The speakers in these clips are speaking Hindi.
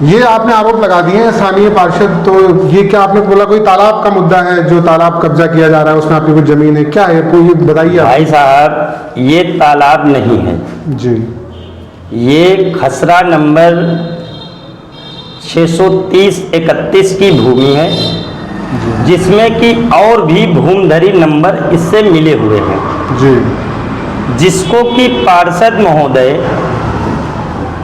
ये आपने आरोप लगा दिए हैं स्थानीय पार्षद, तो ये क्या आपने बोला कोई तालाब का मुद्दा है, जो तालाब कब्जा किया जा रहा है उसमें आपकी कुछ जमीन है, क्या है कोई बताइए भाई साहब, ये तालाब नहीं है जी। ये खसरा नंबर 630-31 की भूमि है, जिसमें कि और भी भूमधरी नंबर इससे मिले हुए हैं जी, जिसको कि पार्षद महोदय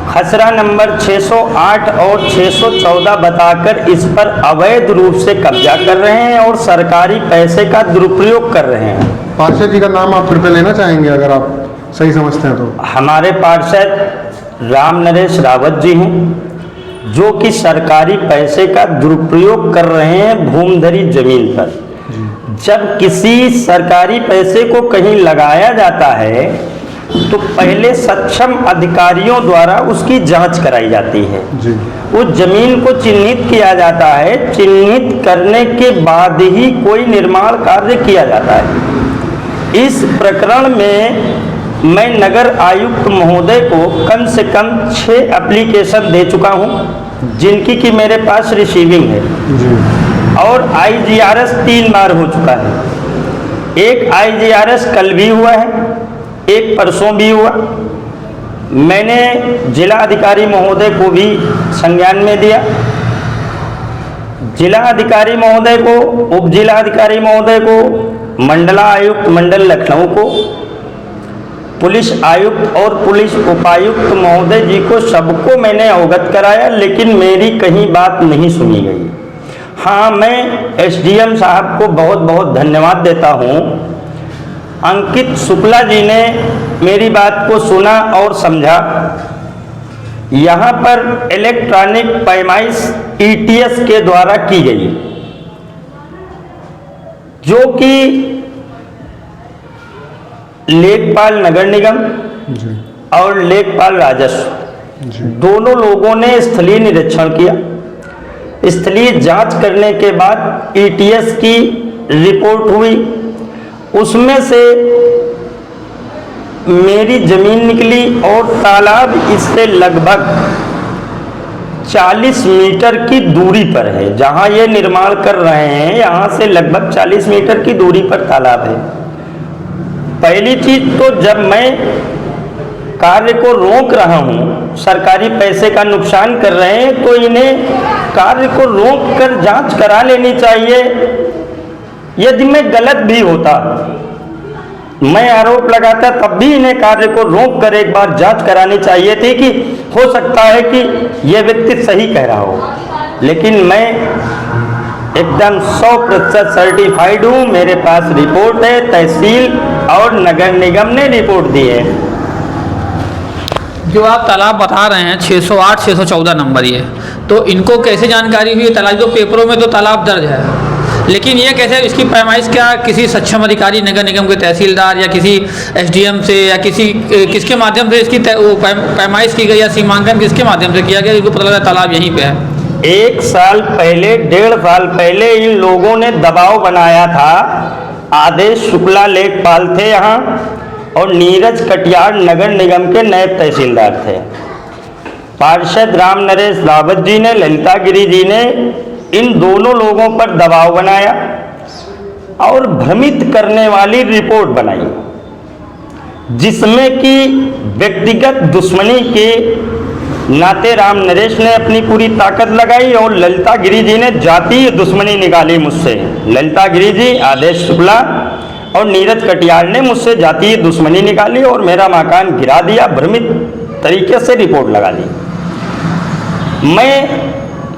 खसरा नंबर 608 और 614 बताकर इस पर अवैध रूप से कब्जा कर रहे हैं और सरकारी पैसे का दुरुपयोग कर रहे हैं। पार्षद जी का नाम आप कृपया लेना चाहेंगे अगर आप सही समझते हैं तो? हमारे पार्षद राम नरेश रावत जी हैं, जो कि सरकारी पैसे का दुरुपयोग कर रहे हैं भूमधरी जमीन पर। जब किसी सरकारी पैसे को कहीं लगाया जाता है तो पहले सक्षम अधिकारियों द्वारा उसकी जांच कराई जाती है जी। उस जमीन को चिन्हित किया जाता है, चिन्हित करने के बाद ही कोई निर्माण कार्य किया जाता है। इस प्रकरण में मैं नगर आयुक्त महोदय को कम से कम 6 एप्लीकेशन दे चुका हूं, जिनकी कि मेरे पास रिसीविंग है जी। और IGRS 3 बार हो चुका है। एक IGRS कल भी हुआ है, एक परसों भी हुआ। मैंने जिला अधिकारी महोदय को भी संज्ञान में दिया। जिला अधिकारी महोदय को, उप जिला अधिकारी महोदय को, मंडला आयुक्त मंडल लखनऊ को, पुलिस आयुक्त और पुलिस उपायुक्त महोदय जी को, सबको मैंने अवगत कराया, लेकिन मेरी कहीं बात नहीं सुनी गई। हाँ, मैं SDM साहब को बहुत बहुत धन्यवाद देता हूँ। अंकित शुक्ला जी ने मेरी बात को सुना और समझा। यहाँ पर इलेक्ट्रॉनिक पैमाइश ETS के द्वारा की गई, जो कि लेखपाल नगर निगम जी। और लेखपाल राजस्व जी। दोनों लोगों ने स्थलीय निरीक्षण किया। स्थलीय जांच करने के बाद ETS की रिपोर्ट हुई, उसमें से मेरी जमीन निकली और तालाब इससे लगभग 40 मीटर की दूरी पर है। जहां ये निर्माण कर रहे हैं यहां से लगभग 40 मीटर की दूरी पर तालाब है। पहली चीज तो जब मैं कार्य को रोक रहा हूं, सरकारी पैसे का नुकसान कर रहे हैं, तो इन्हें कार्य को रोक कर जांच करा लेनी चाहिए। यदि मैं गलत भी होता, मैं आरोप लगाता, तब भी इन्हें कार्य को रोक कर एक बार जांच करानी चाहिए थी कि हो सकता है कि यह व्यक्ति सही कह रहा हो। लेकिन मैं एकदम 100% सर्टिफाइड हूँ, मेरे पास रिपोर्ट है, तहसील और नगर निगम ने रिपोर्ट दी है। जो आप तालाब बता रहे हैं 608 614 नंबर, ये तो इनको कैसे जानकारी हुई? तालाब जो पेपरों में तो तालाब दर्ज है, लेकिन ये कैसे, इसकी पैमाइश क्या किसी सक्षम अधिकारी नगर निगम के तहसीलदार या किसी SDM से या किसके माध्यम से इसकी पैमाइश की गई या सीमांकन किसके माध्यम से किया गया, इनको पता लगा तालाब यहीं पे है? 1 साल पहले, 1.5 साल पहले इन लोगों ने दबाव बनाया था। आदेश शुक्ला लेखपाल थे यहाँ और नीरज कटियार नगर निगम के नायब तहसीलदार थे। पार्षद राम नरेश रावत जी ने, ललिता गिरी जी ने इन दोनों लोगों पर दबाव बनाया और भ्रमित करने वाली रिपोर्ट बनाई, जिसमें कि व्यक्तिगत दुश्मनी के नाते राम नरेश ने अपनी पूरी ताकत लगाई और ललिता गिरी जी ने जातीय दुश्मनी निकाली मुझसे। ललिता गिरी जी, आदेश शुक्ला और नीरज कटियार ने मुझसे जातीय दुश्मनी निकाली और मेरा मकान गिरा दिया, भ्रमित तरीके से रिपोर्ट लगा दी। मैं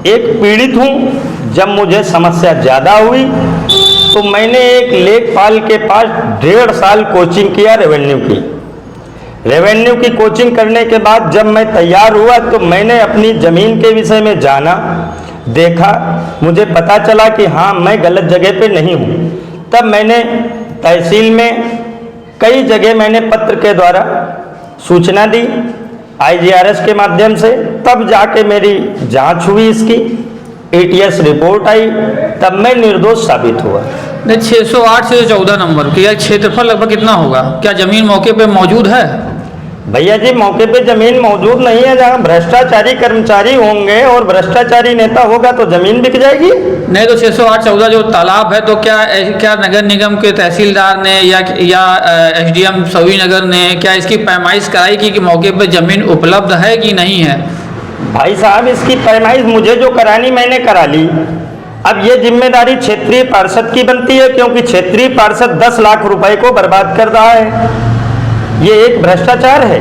एक पीड़ित हूँ। जब मुझे समस्या ज़्यादा हुई तो मैंने एक लेखपाल के पास 1.5 साल कोचिंग किया रेवेन्यू की कोचिंग करने के बाद जब मैं तैयार हुआ तो मैंने अपनी ज़मीन के विषय में जाना, देखा, मुझे पता चला कि हाँ, मैं गलत जगह पे नहीं हूँ। तब मैंने तहसील में कई जगह मैंने पत्र के द्वारा सूचना दी, IGRS के माध्यम से, तब जाके मेरी जांच हुई, इसकी ETS रिपोर्ट आई, तब मैं निर्दोष साबित हुआ। 608 से 14 नंबर, क्या क्षेत्रफल लगभग कितना होगा? क्या जमीन मौके पे मौजूद है? भैया जी मौके पे जमीन मौजूद नहीं है। जहाँ भ्रष्टाचारी कर्मचारी होंगे और भ्रष्टाचारी नेता होगा तो जमीन बिक जाएगी। नहीं तो 608-14 जो तालाब है तो क्या नगर निगम के तहसीलदार ने या एसडीएम सवी नगर ने क्या इसकी पैमाइश कराई कि मौके पे जमीन उपलब्ध है कि नहीं है? भाई साहब इसकी पैमाइश मुझे जो करानी मैंने करा ली। अब ये जिम्मेदारी क्षेत्रीय पार्षद की बनती है, क्योंकि क्षेत्रीय पार्षद 10 लाख रुपए को बर्बाद कर रहा है। ये एक भ्रष्टाचार है।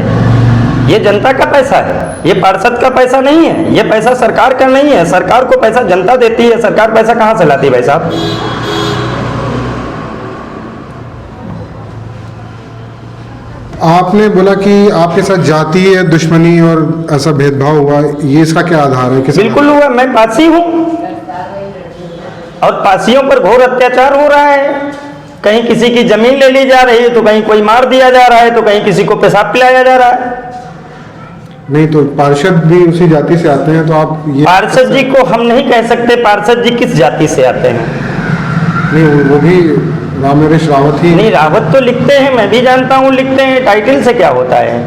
ये जनता का पैसा है, ये पार्षद का पैसा नहीं है, ये पैसा सरकार का नहीं है। सरकार को पैसा जनता देती है, सरकार पैसा कहाँ से लाती है भाई साहब? आपने बोला कि आपके साथ जातीय दुश्मनी और ऐसा भेदभाव हुआ, ये इसका क्या आधार है? बिल्कुल हुआ। मैं पासी हूँ और पासियों पर घोर अत्याचार हो रहा है। कहीं किसी की जमीन ले ली जा रही है तो कहीं कोई मार दिया जा रहा है तो कहीं किसी को पेशाब पिलाया जा रहा है। नहीं तो पार्षद भी उसी जाति से आते हैं, तो आप ये पार्षद जी को हम नहीं कह सकते पार्षद जी किस जाति से आते हैं। नहीं, वो भी राम नरेश रावत ही। नहीं, रावत तो लिखते हैं, मैं भी जानता हूँ लिखते हैं। टाइटल से क्या होता है?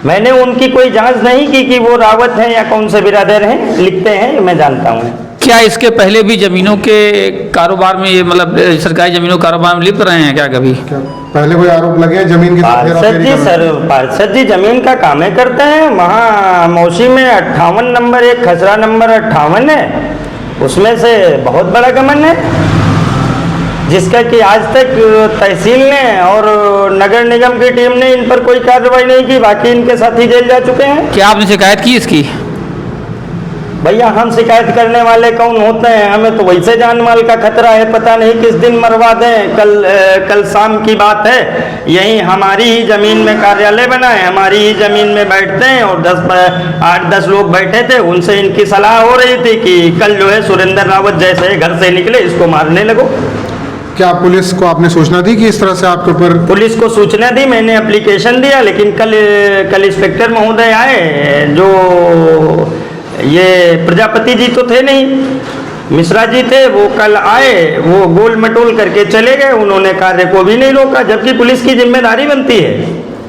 मैंने उनकी कोई जांच नहीं की कि वो रावत हैं या कौन से बिरादर हैं। लिखते हैं, मैं जानता हूँ। क्या इसके पहले भी जमीनों के कारोबार में, ये मतलब सरकारी जमीनों के कारोबार में लिप्त रहे हैं क्या कभी? क्या पहले कोई आरोप लगे हैं जमीन की? पार्षद जी पार्षद जी जमीन का काम ही करते हैं। वहाँ मौसी में 58 नंबर, एक खसरा नंबर 58 है, उसमें से बहुत बड़ा गमन है, जिसका कि आज तक तहसील ने और नगर निगम की टीम ने इन पर कोई कार्रवाई नहीं की। बाकी इनके साथी जेल जा चुके हैं। क्या आपने शिकायत की इसकी? भैया हम शिकायत करने वाले कौन होते हैं? हमें तो वैसे जान माल का खतरा है, पता नहीं किस दिन मरवा दें। कल शाम की बात है, यहीं हमारी ही जमीन में कार्यालय बना है, हमारी ही जमीन में बैठते हैं और 8-10 लोग बैठे थे। उनसे इनकी सलाह हो रही थी कि कल जो है सुरेंद्र रावत जैसे घर से निकले इसको मारने लगो। क्या पुलिस को आपने सूचना दी कि इस तरह से आपके ऊपर? पुलिस को सूचना दी, मैंने एप्लीकेशन दिया, लेकिन कल इंस्पेक्टर महोदय आए। जो ये प्रजापति जी तो थे नहीं, मिश्रा जी थे, वो कल आए, वो गोल मटोल करके चले गए। उन्होंने कार्य को भी नहीं रोका, जबकि पुलिस की जिम्मेदारी बनती है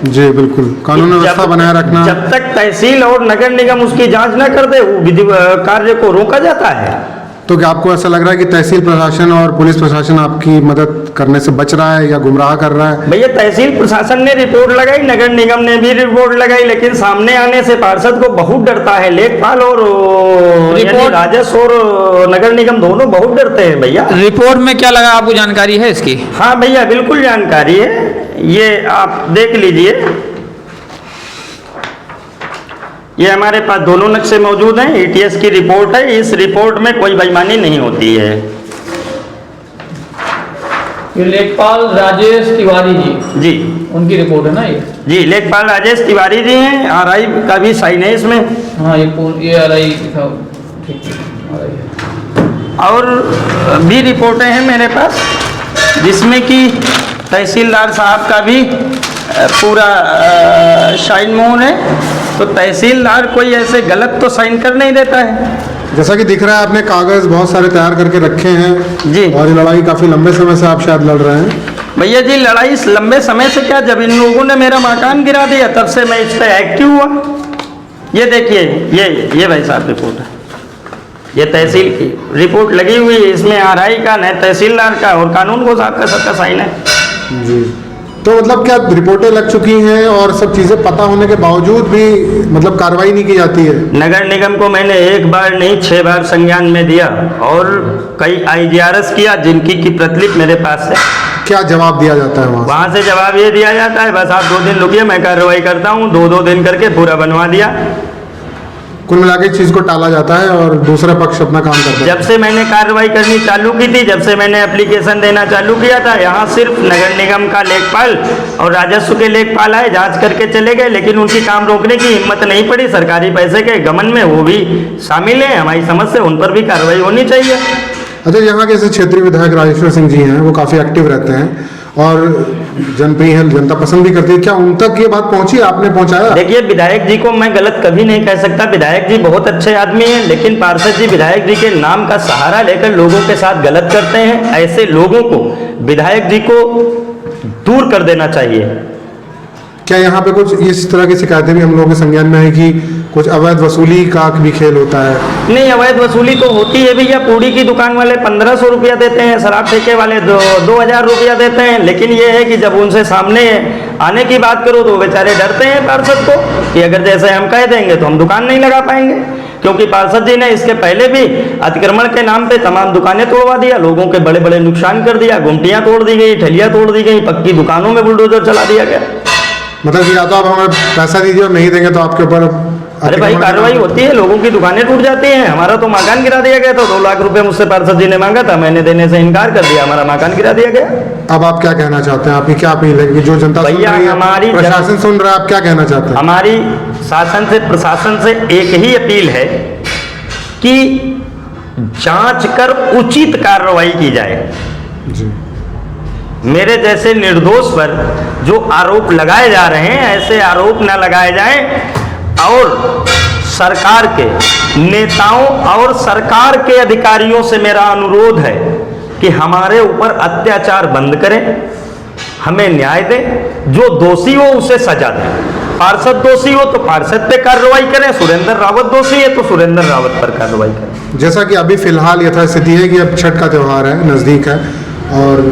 जी बिल्कुल कानून व्यवस्था बनाए रखना। जब तक तहसील और नगर निगम उसकी जांच न कर दे, वो कार्य को रोका जाता है। तो क्या आपको ऐसा लग रहा है कि तहसील प्रशासन और पुलिस प्रशासन आपकी मदद करने से बच रहा है या गुमराह कर रहा है? भैया तहसील प्रशासन ने रिपोर्ट लगाई, नगर निगम ने भी रिपोर्ट लगाई, लेकिन सामने आने से पार्षद को बहुत डरता है। लेखपाल और राजस्व और नगर निगम दोनों बहुत डरते हैं भैया। रिपोर्ट में क्या लगा, आपको जानकारी है इसकी? हाँ भैया बिल्कुल जानकारी है, ये आप देख लीजिए। ये हमारे पास दोनों नक्शे मौजूद हैं, ETS की रिपोर्ट है। इस रिपोर्ट में कोई बेईमानी नहीं होती है। ये लेखपाल राजेश तिवारी जी उनकी रिपोर्ट है ना ये? जी लेखपाल राजेश तिवारी जी हैं। RI का भी साइन है इसमें। हाँ ये RI था, ठीक है। और भी रिपोर्टें हैं मेरे पास, जिसमें कि तहसीलदार साहब का भी पूरा साइन मोहर है। तो तहसीलदार कोई ऐसे गलत तो साइन कर नहीं देता है। जैसा कि दिख रहा है आपने कागज बहुत सारे तैयार करके रखे हैं जी, और ये लड़ाई काफी लंबे समय से आप शायद लड़ रहे हैं। भैया जी लड़ाई इस लंबे समय से क्या, जब इन लोगों ने मेरा मकान गिरा दिया तब से मैं इस पर एक्टिव हुआ। ये देखिए, ये भाई साहब रिपोर्ट है, ये तहसील की रिपोर्ट लगी हुई है। इसमें RI का न तहसीलदार का और कानून को साहब का सबका साइन है जी। तो मतलब क्या रिपोर्टें लग चुकी हैं और सब चीजें पता होने के बावजूद भी मतलब कार्रवाई नहीं की जाती है? नगर निगम को मैंने 1 बार नहीं 6 बार संज्ञान में दिया और कई IGRS किया, जिनकी की प्रतिलिपि मेरे पास है। क्या जवाब दिया जाता है वहाँ से जवाब ये दिया जाता है, बस आप 2 दिन रुकिए, मैं कार्रवाई करता हूँ। 2 दिन करके पूरा बनवा दिया। कुल मिला के इस चीज को टाला जाता है और दूसरा पक्ष अपना काम करता है। जब से मैंने कार्रवाई करनी चालू की थी, जब से मैंने एप्लीकेशन देना चालू किया था, यहाँ सिर्फ नगर निगम का लेखपाल और राजस्व के लेखपाल आए, जांच करके चले गए, लेकिन उनकी काम रोकने की हिम्मत नहीं पड़ी। सरकारी पैसे के गमन में वो भी शामिल हैं। हमारी समझ से उन पर भी कार्रवाई होनी चाहिए। अच्छा, यहाँ के जैसे क्षेत्रीय विधायक राजेश्वर सिंह जी हैं, वो काफी एक्टिव रहते हैं और जनप्रिय है, जनता पसंद भी करती है। क्या उन तक ये बात पहुंची, आपने पहुंचाया? देखिए विधायक जी को मैं गलत कभी नहीं कह सकता। विधायक जी बहुत अच्छे आदमी हैं, लेकिन पार्षद जी विधायक जी के नाम का सहारा लेकर लोगों के साथ गलत करते हैं। ऐसे लोगों को विधायक जी को दूर कर देना चाहिए। क्या यहाँ पे कुछ इस तरह की शिकायतें भी हम लोगों के संज्ञान में है कि कुछ अवैध वसूली का भी खेल होता है? नहीं, अवैध वसूली तो होती है भैया। पूड़ी की दुकान वाले 1500 रुपया देते हैं, शराब ठेके वाले 2000 रुपया देते हैं। लेकिन ये है कि जब उनसे सामने आने की बात करो तो बेचारे डरते हैं पार्षद को कि अगर जैसे हम कह देंगे तो हम दुकान नहीं लगा पाएंगे, क्योंकि पार्षद जी ने इसके पहले भी अतिक्रमण के नाम पे तमाम दुकानें तोड़वा दिया, लोगों के बड़े बड़े नुकसान कर दिया, गुमटियां तोड़ दी गई, ठेलियां तोड़ दी गई, पक्की दुकानों में बुलडोजर चला दिया गया। मतलब कि या तो आप हमें पैसा दीजिए और नहीं देंगे तो आपके ऊपर अरे भाई कार्रवाई होती है, लोगों की दुकानें टूट जाती हैं। हमारा तो मकान गिरा दिया गया था, 2 लाख रुपए मुझसे पार्षद जी ने मांगा था, मैंने देने से इनकार कर दिया, हमारा मकान गिरा दिया गया। अब आप क्या कहना चाहते हैं? आपकी क्या अपील है कि जो जनता सुन भैया रही है, हमारी प्रशासन सुन रहा है, आप क्या कहना चाहते हैं? हमारी शासन से प्रशासन से एक ही अपील है कि जांच कर उचित कार्रवाई की जाए। जी, मेरे जैसे निर्दोष पर जो आरोप लगाए जा रहे हैं ऐसे आरोप न लगाए जाएं, और सरकार के नेताओं और सरकार के अधिकारियों से मेरा अनुरोध है कि हमारे ऊपर अत्याचार बंद करें, हमें न्याय दें, जो दोषी हो उसे सजा दें। पार्षद दोषी हो तो पार्षद पे कार्रवाई करें, सुरेंद्र रावत दोषी है तो सुरेंद्र रावत पर कार्रवाई करें। जैसा कि अभी फिलहाल यथास्थिति है कि अब छठ का त्यौहार है, नज़दीक है, और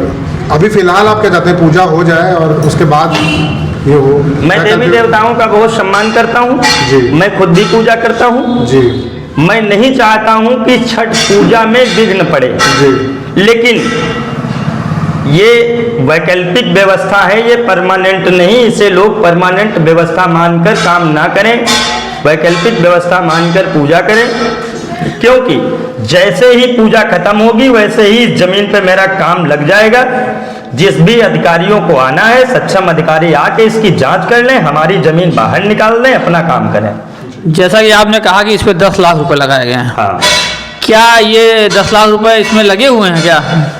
अभी फिलहाल आप क्या चाहते हैं? पूजा हो जाए और उसके बाद ये हो? मैं देवी देवताओं का बहुत सम्मान करता हूँ जी। मैं खुद भी पूजा करता हूँ जी मैं नहीं चाहता हूँ कि छठ पूजा में विघ्न पड़े, जी, लेकिन ये वैकल्पिक व्यवस्था है, ये परमानेंट नहीं। इसे लोग परमानेंट व्यवस्था मानकर काम ना करें, वैकल्पिक व्यवस्था मानकर पूजा करें, क्योंकि जैसे ही पूजा खत्म होगी वैसे ही इस जमीन पे मेरा काम लग जाएगा। जिस भी अधिकारियों को आना है, सक्षम अधिकारी आके इसकी जांच कर लें, हमारी जमीन बाहर निकाल दें, अपना काम करें। जैसा कि आपने कहा कि इस पे 10 लाख रुपए लगाए गए हैं, हाँ, क्या ये 10 लाख रुपए इसमें लगे हुए हैं क्या?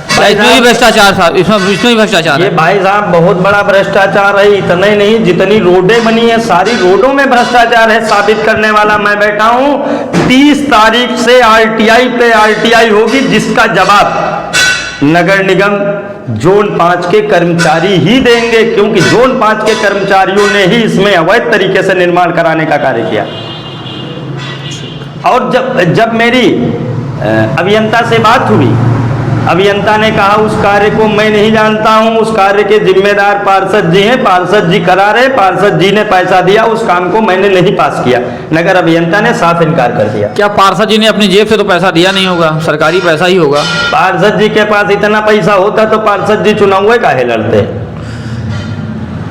भाई इसमें भी साहब, भ्रष्टाचार था, इसमें भी भ्रष्टाचार ये है? भाई साहब बहुत बड़ा भ्रष्टाचार है। इतना ही नहीं, जितनी रोडें बनी है सारी रोडों में भ्रष्टाचार है, साबित करने वाला मैं बैठा हूँ। 30 तारीख से आरटीआई पे आरटीआई होगी, जिसका जवाब नगर निगम जोन 5 के कर्मचारी ही देंगे, क्योंकि जोन 5 के कर्मचारियों ने ही इसमें अवैध तरीके से निर्माण कराने का कार्य किया। और जब मेरी अभियंता से बात हुई, अभियंता ने कहा उस कार्य को मैं नहीं जानता हूं, उस कार्य के जिम्मेदार पार्षद जी हैं, पार्षद जी करा रहे, पार्षद जी ने पैसा दिया, उस काम को मैंने नहीं पास किया। नगर अभियंता ने साफ इनकार कर दिया। क्या पार्षद जी ने अपनी जेब से तो पैसा दिया नहीं होगा, सरकारी पैसा ही होगा? पार्षद जी के पास इतना पैसा होता तो पार्षद जी चुनाव में काहे लड़ते?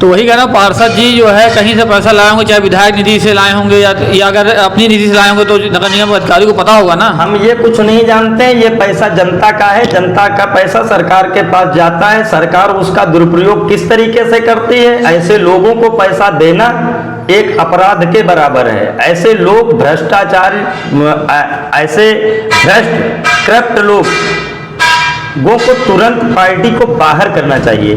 तो वही कहना, पार्षद जी जो है कहीं से पैसा लाए होंगे, चाहे विधायक निधि से लाए होंगे या अगर अपनी निधि से लाए होंगे तो नगर निगम अधिकारी को पता होगा ना। हम ये कुछ नहीं जानते, ये पैसा जनता का है, जनता का पैसा सरकार के पास जाता है, सरकार उसका दुरुपयोग किस तरीके से करती है, ऐसे लोगों को पैसा देना एक अपराध के बराबर है। ऐसे लोग भ्रष्टाचार, ऐसे भ्रष्ट करप्ट लोगों को तुरंत पार्टी को बाहर करना चाहिए।